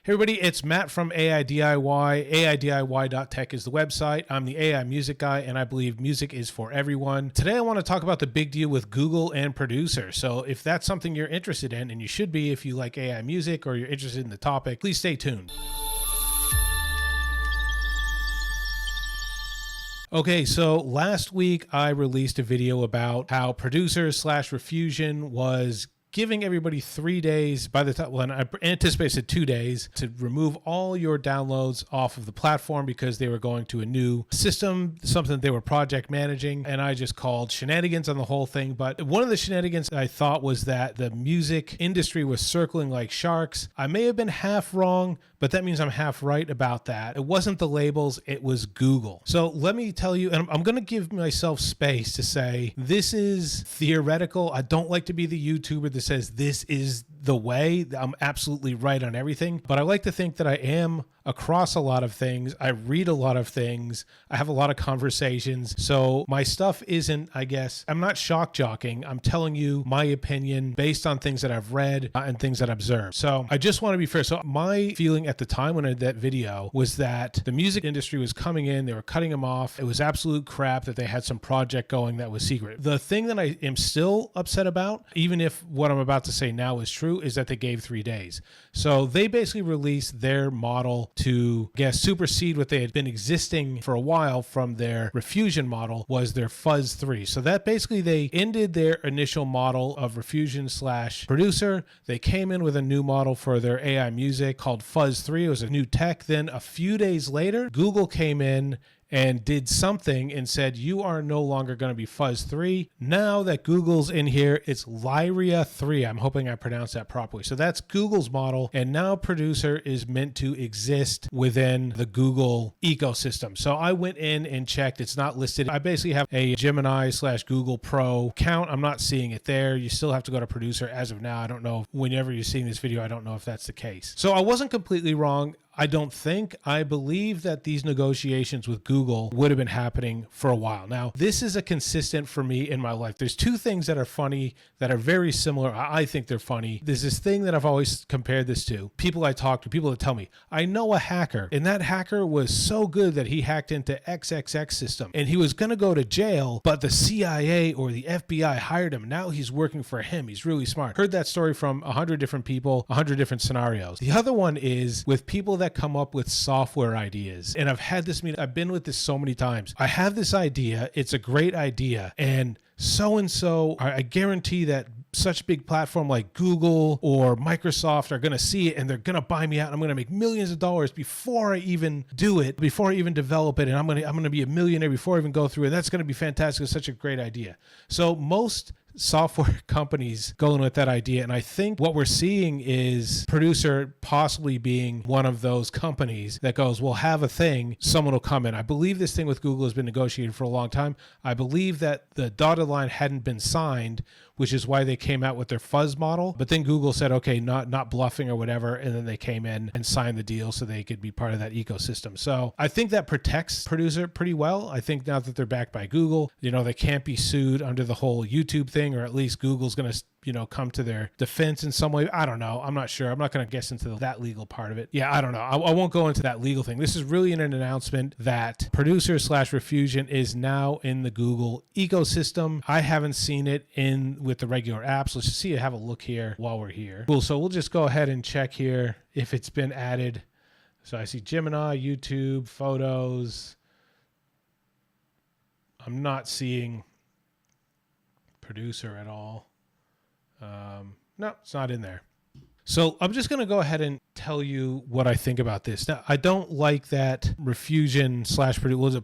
Hey everybody, it's Matt from AI DIY. AIDIY.tech is the website. I'm the AI music guy, and I believe music is for everyone. Today I want to talk about the big deal with Google and Producer. So if that's something you're interested in, and you should be if you like AI music or you're interested in the topic, please stay tuned. Okay, so last week I released a video about how Producer / Refusion was giving everybody 3 days, by the time, when I anticipated 2 days, to remove all your downloads off of the platform because they were going to a new system, something they were project managing, and I just called shenanigans on the whole thing. But one of the shenanigans I thought was that the music industry was circling like sharks. I may have been half wrong, but that means I'm half right about that. It wasn't the labels, it was Google. So let me tell you, and I'm going to give myself space to say, this is theoretical. I don't like to be the YouTuber that says this is the way. I'm absolutely right on everything, but I like to think that I am across a lot of things. I read a lot of things. I have a lot of conversations. So my stuff isn't, I guess, I'm not shock jocking. I'm telling you my opinion based on things that I've read and things that I've observed. So I just want to be fair. So my feeling at the time when I did that video was that the music industry was coming in, they were cutting them off. It was absolute crap that they had some project going that was secret. The thing that I am still upset about, even if what I'm about to say now is true, is that they gave 3 days. So they basically released their model to, I guess, supersede what they had been existing for a while from their Refusion model, was their Fuzz 3. So that basically they ended their initial model of Refusion / Producer. They came in with a new model for their AI music called Fuzz 3. It was a new tech. Then a few days later, Google came in and did something and said, you are no longer going to be Fuzz 3. Now that Google's in here, it's Lyria 3. I'm hoping I pronounced that properly. So that's Google's model. And now Producer is meant to exist within the Google ecosystem. So I went in and checked. It's not listed. I basically have a Gemini / Google Pro account. I'm not seeing it there. You still have to go to Producer as of now. I don't know. Whenever you're seeing this video, I don't know if that's the case. So I wasn't completely wrong. I don't think. I believe that these negotiations with Google would have been happening for a while. Now, this is a consistent for me in my life. There's two things that are funny that are very similar. I think they're funny. There's this thing that I've always compared this to. People I talk to, people that tell me, I know a hacker, and that hacker was so good that he hacked into XXX system, and he was going to go to jail, but the CIA or the FBI hired him. Now he's working for him. He's really smart. Heard that story from 100 different people, 100 different scenarios. The other one is with people that come up with software ideas. And I've had this meeting, I've been with this so many times. I have this idea, it's a great idea, and so, I guarantee that such a big platform like Google or Microsoft are going to see it and they're going to buy me out. And I'm going to make millions of dollars before I even do it, before I even develop it. And I'm going to be a millionaire before I even go through it. That's going to be fantastic. It's such a great idea. So most software companies going with that idea. And I think what we're seeing is Producer possibly being one of those companies that goes, we'll have a thing, someone will come in. I believe this thing with Google has been negotiated for a long time. I believe that the dotted line hadn't been signed, which is why they came out with their Fuzz model. But then Google said, okay, not bluffing or whatever. And then they came in and signed the deal so they could be part of that ecosystem. So I think that protects Producer pretty well. I think now that they're backed by Google, they can't be sued under the whole YouTube thing, or at least Google's going to come to their defense in some way. I don't know. I'm not sure. I'm not going to guess into that legal part of it. Yeah, I don't know. I won't go into that legal thing. This is really an announcement that Producer / Refusion is now in the Google ecosystem. I haven't seen it with the regular apps. Let's just see, have a look here while we're here. Cool. So we'll just go ahead and check here if it's been added. So I see Gemini, YouTube, Photos. I'm not seeing Producer at all. No, it's not in there. So I'm just going to go ahead and tell you what I think about this. Now, I don't like that Refusion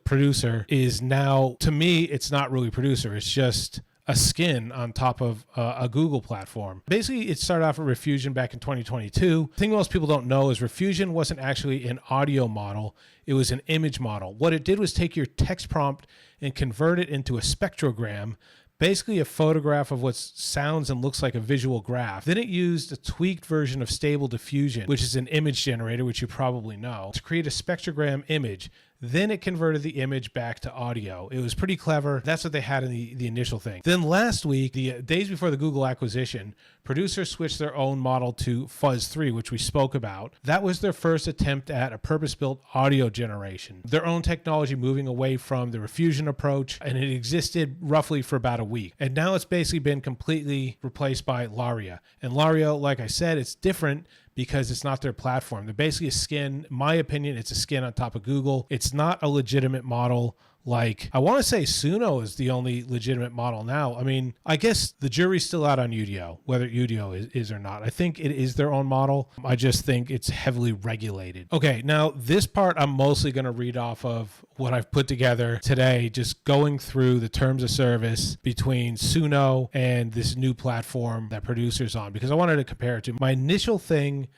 / Producer is now, to me, it's not really Producer. It's just a skin on top of a Google platform. Basically, it started off with Refusion back in 2022. The thing most people don't know is Refusion wasn't actually an audio model. It was an image model. What it did was take your text prompt and convert it into a spectrogram, basically a photograph of what sounds and looks like a visual graph. Then it used a tweaked version of Stable Diffusion, which is an image generator, which you probably know, to create a spectrogram image. Then it converted the image back to audio. It was pretty clever. That's what they had in the initial thing. Then last week, the days before the Google acquisition, producers switched their own model to Fuzz 3, which we spoke about. That was their first attempt at a purpose-built audio generation. Their own technology moving away from the Refusion approach, and it existed roughly for about a week. And now it's basically been completely replaced by Lyria. And Lyria, like I said, it's different because it's not their platform. They're basically a skin. In my opinion, it's a skin on top of Google. It's not a legitimate model. Like, I want to say Suno is the only legitimate model now. I mean, I guess the jury's still out on Udio, whether Udio is or not. I think it is their own model. I just think it's heavily regulated. Okay, now this part I'm mostly going to read off of what I've put together today, just going through the terms of service between Suno and this new platform that Producer's on, because I wanted to compare it to. My initial thing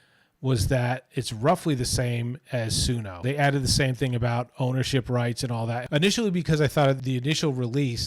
was that it's roughly the same as Suno. They added the same thing about ownership rights and all that. Initially, because I thought of the initial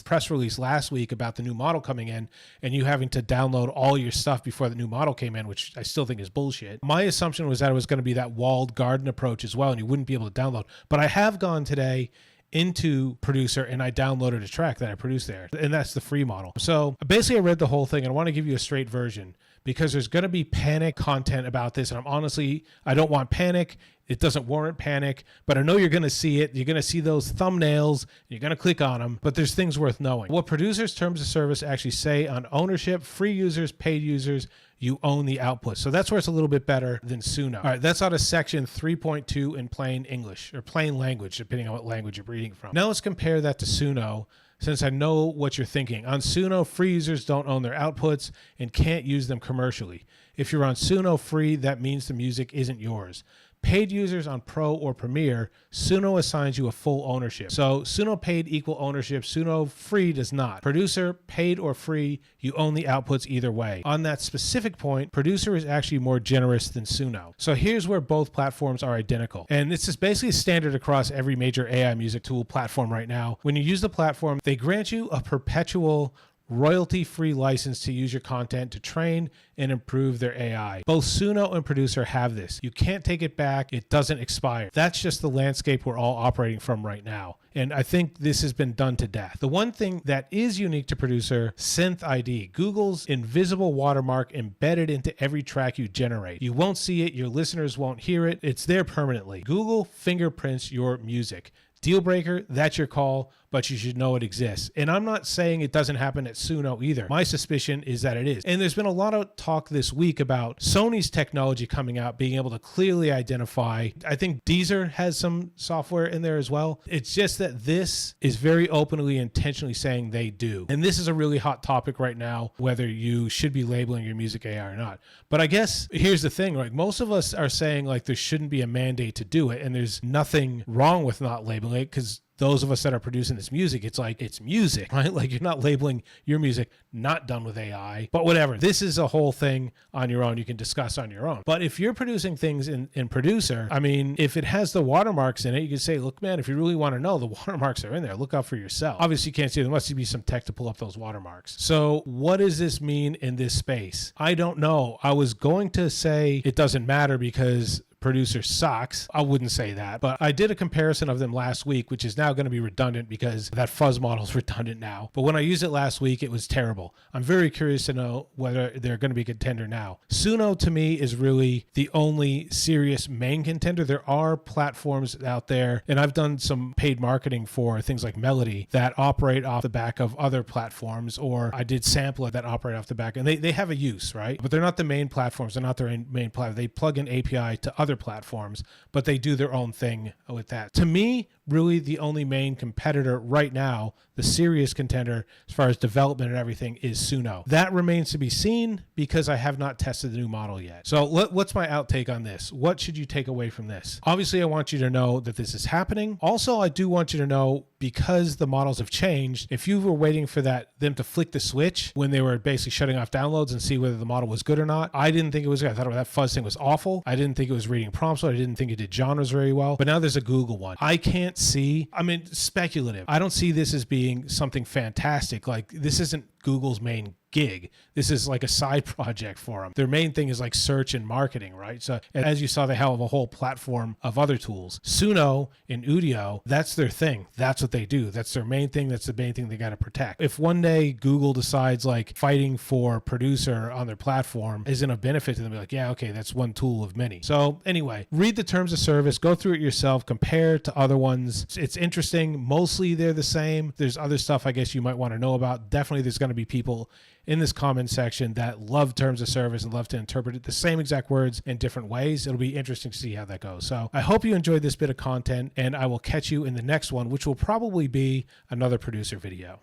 press release last week about the new model coming in and you having to download all your stuff before the new model came in, which I still think is bullshit. My assumption was that it was going to be that walled garden approach as well, and you wouldn't be able to download. But I have gone today into Producer and I downloaded a track that I produced there, and that's the free model. So basically I read the whole thing and I want to give you a straight version because there's going to be panic content about this, and I don't want panic. It doesn't warrant panic, but I know you're going to see it. You're going to see those thumbnails. You're going to click on them, but there's things worth knowing. What Producer's terms of service actually say on ownership, free users, paid users, you own the output. So that's where it's a little bit better than Suno. All right, that's out of section 3.2 in plain English, or plain language, depending on what language you're reading from. Now let's compare that to Suno, since I know what you're thinking. On Suno, free users don't own their outputs and can't use them commercially. If you're on Suno free, that means the music isn't yours. Paid users on Pro or Premiere, Suno assigns you a full ownership. So Suno paid equal ownership, Suno free does not. Producer, paid or free, you own the outputs either way. On that specific point, Producer is actually more generous than Suno. So here's where both platforms are identical. And this is basically standard across every major AI music tool platform right now. When you use the platform, they grant you a perpetual royalty-free license to use your content to train and improve their AI. Both Suno and Producer have this. You can't take it back. It doesn't expire. That's just the landscape we're all operating from right now. And I think this has been done to death. The one thing that is unique to Producer, Synth ID, Google's invisible watermark embedded into every track you generate. You won't see it. Your listeners won't hear it. It's there permanently. Google fingerprints your music. Deal breaker, that's your call, but you should know it exists. And I'm not saying it doesn't happen at Suno either. My suspicion is that it is. And there's been a lot of talk this week about Sony's technology coming out, being able to clearly identify. I think Deezer has some software in there as well. It's just that this is very openly, intentionally saying they do. And this is a really hot topic right now, whether you should be labeling your music AI or not. But I guess here's the thing, like most of us are saying like there shouldn't be a mandate to do it. And there's nothing wrong with not labeling it, because those of us that are producing this music, it's like, it's music, right? Like you're not labeling your music not done with AI, but whatever. This is a whole thing on your own. You can discuss on your own. But if you're producing things in Producer, I mean, if it has the watermarks in it, you can say, look, man, if you really want to know, the watermarks are in there. Look out for yourself. Obviously, you can't see. There must be some tech to pull up those watermarks. So what does this mean in this space? I don't know. I was going to say it doesn't matter because Producer sucks. I wouldn't say that, but I did a comparison of them last week, which is now going to be redundant because that fuzz model is redundant now. But when I used it last week, it was terrible. I'm very curious to know whether they're going to be a contender now. Suno to me is really the only serious main contender. There are platforms out there, and I've done some paid marketing for things like Melody that operate off the back of other platforms, or I did Sampler that operate off the back, and they have a use, right? But they're not the main platforms. They're not their main platform. They plug in API to other platforms, but they do their own thing with that. To me, really the only main competitor right now, the serious contender as far as development and everything, is Suno. That remains to be seen because I have not tested the new model yet. So what's my outtake on this? What should you take away from this? Obviously, I want you to know that this is happening. Also, I do want you to know, because the models have changed, if you were waiting for them to flick the switch when they were basically shutting off downloads and see whether the model was good or not, I didn't think it was good. I thought that fuzz thing was awful. I didn't think it was reading prompts well. I didn't think it did genres very well. But now there's a Google one. I can't see, I mean, speculative. I don't see this as being something fantastic. Like, this isn't Google's main gig. This is like a side project for them. Their main thing is like search and marketing, right? So as you saw, they have a whole platform of other tools. Suno and Udio, that's their thing. That's what they do. That's their main thing. That's the main thing they got to protect. If one day Google decides like fighting for producer on their platform isn't a benefit to them, be like, yeah, okay, that's one tool of many. So anyway, read the terms of service, go through it yourself, compare to other ones. It's interesting. Mostly they're the same. There's other stuff I guess you might want to know about. Definitely there's going to be people in this comment section that love terms of service and love to interpret it the same exact words in different ways. It'll be interesting to see how that goes. So I hope you enjoyed this bit of content, and I will catch you in the next one, which will probably be another producer video.